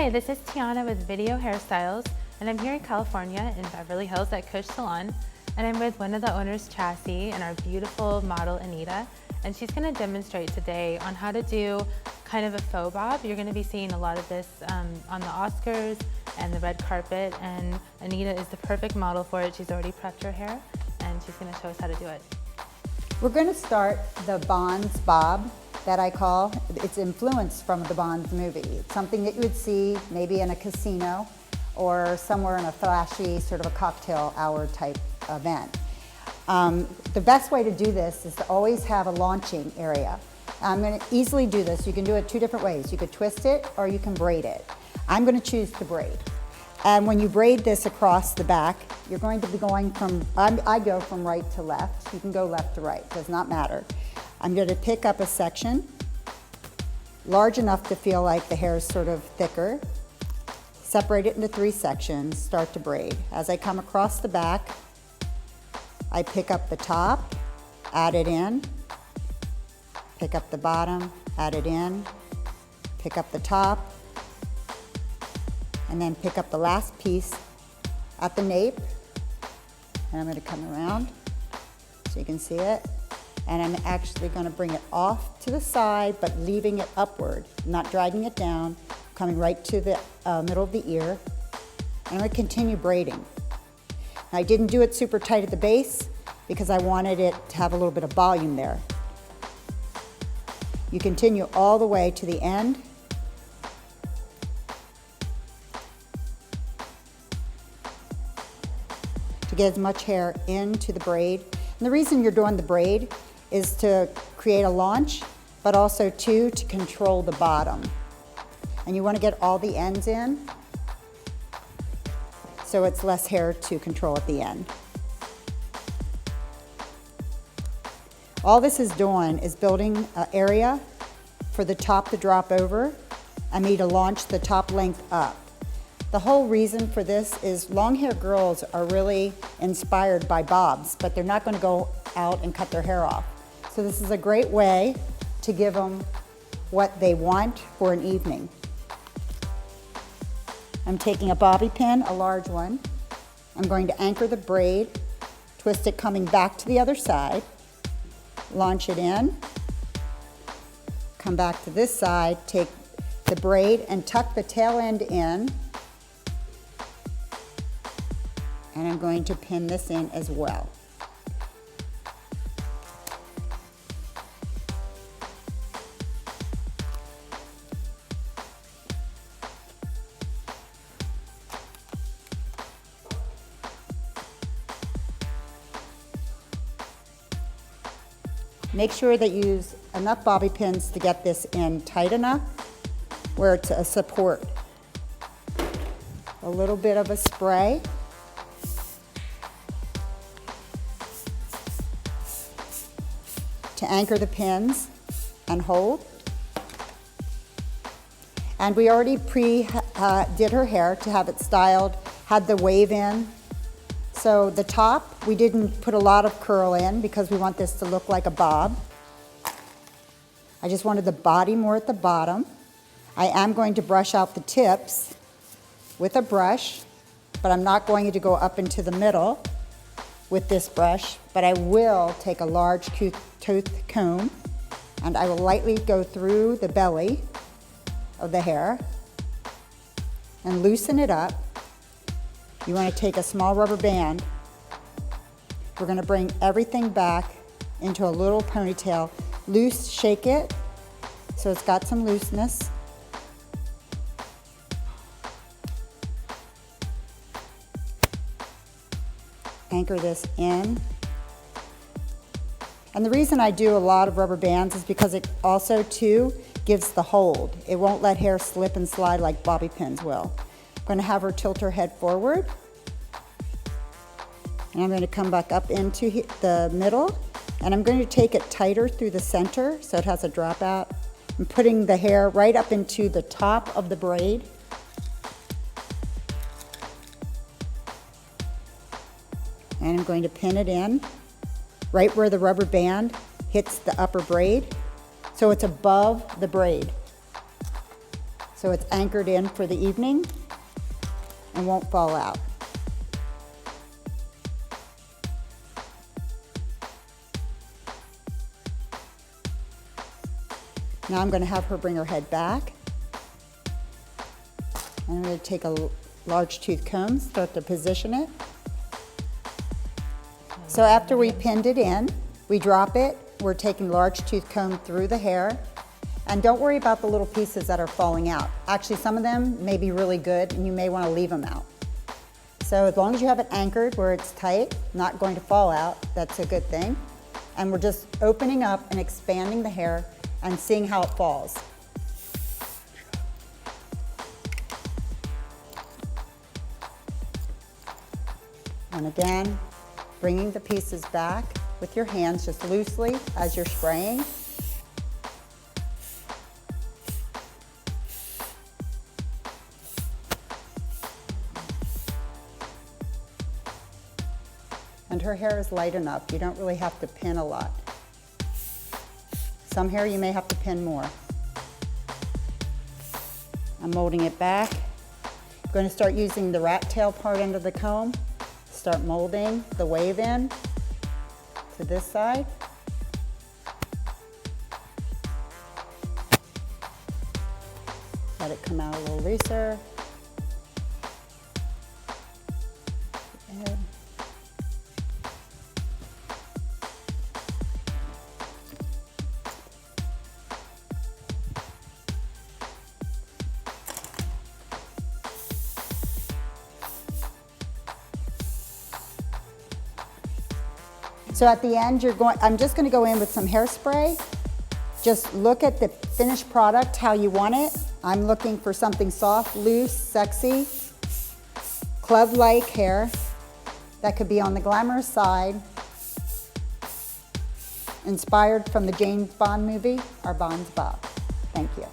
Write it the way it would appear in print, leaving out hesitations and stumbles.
Hi, this is Tiana with Video Hairstyles, and I'm here in California in Beverly Hills at Cush Salon, and I'm with one of the owners, Chassie, and our beautiful model, Anita, and she's going to demonstrate today on how to do kind of a faux bob. You're going to be seeing a lot of this on the Oscars and the red carpet, and Anita is the perfect model for it. She's already prepped her hair, and she's going to show us how to do it. We're going to start the Bonds bob that I call. It's influenced from the Bonds movie. It's something that you would see maybe in a casino or somewhere in a flashy sort of a cocktail hour type event. The best way to do this is to always have a launching area. I'm going to easily do this. You can do it two different ways. You could twist it or you can braid it. I'm going to choose to braid. And when you braid this across the back, you're going to be going from, I go from right to left. You can go left to right, does not matter. I'm going to pick up a section large enough to feel like the hair is sort of thicker, separate it into 3 sections, start to braid. As I come across the back, I pick up the top, add it in, pick up the bottom, add it in, pick up the top, and then pick up the last piece at the nape. And I'm going to come around so you can see it. And I'm actually going to bring it off to the side, but leaving it upward, not dragging it down, coming right to the middle of the ear. And I'm going to continue braiding. I didn't do it super tight at the base because I wanted it to have a little bit of volume there. You continue all the way to the end. To get as much hair into the braid. And the reason you're doing the braid is to create a launch, but also to control the bottom. And you want to get all the ends in, so it's less hair to control at the end. All this is doing is building an area for the top to drop over and me to launch the top length up. The whole reason for this is long hair girls are really inspired by bobs, but they're not going to go out and cut their hair off. So this is a great way to give them what they want for an evening. I'm taking a bobby pin, a large one. I'm going to anchor the braid, twist it coming back to the other side, launch it in, come back to this side, take the braid and tuck the tail end in, and I'm going to pin this in as well. Make sure that you use enough bobby pins to get this in tight enough where it's a support. A little bit of a spray. To anchor the pins and hold. And we already did her hair to have it styled, had the wave in. So the top, we didn't put a lot of curl in because we want this to look like a bob. I just wanted the body more at the bottom. I am going to brush out the tips with a brush, but I'm not going to go up into the middle with this brush, but I will take a large tooth comb and I will lightly go through the belly of the hair and loosen it up. You want to take a small rubber band. We're going to bring everything back into a little ponytail. Loose, shake it so it's got some looseness. Anchor this in. And the reason I do a lot of rubber bands is because it also too gives the hold. It won't let hair slip and slide like bobby pins will. I'm going to have her tilt her head forward. And I'm going to come back up into the middle. And I'm going to take it tighter through the center so it has a drop out. I'm putting the hair right up into the top of the braid. And I'm going to pin it in right where the rubber band hits the upper braid, so it's above the braid. So it's anchored in for the evening and won't fall out. Now I'm going to have her bring her head back. And I'm going to take a large tooth comb, start to position it. So after we pinned it in, we drop it. We're taking large tooth comb through the hair. And don't worry about the little pieces that are falling out. Actually, some of them may be really good and you may want to leave them out. So as long as you have it anchored where it's tight, not going to fall out, that's a good thing. And we're just opening up and expanding the hair and seeing how it falls. And again, bringing the pieces back with your hands just loosely as you're spraying. And her hair is light enough. You don't really have to pin a lot. Some hair you may have to pin more. I'm molding it back. I'm going to start using the rat tail part under the comb. Start molding the wave in to this side. Let it come out a little looser. Good. So at the end, I'm just going to go in with some hairspray. Just look at the finished product, how you want it. I'm looking for something soft, loose, sexy, club-like hair that could be on the glamorous side, inspired from the James Bond movie, our Bond's Bob. Thank you.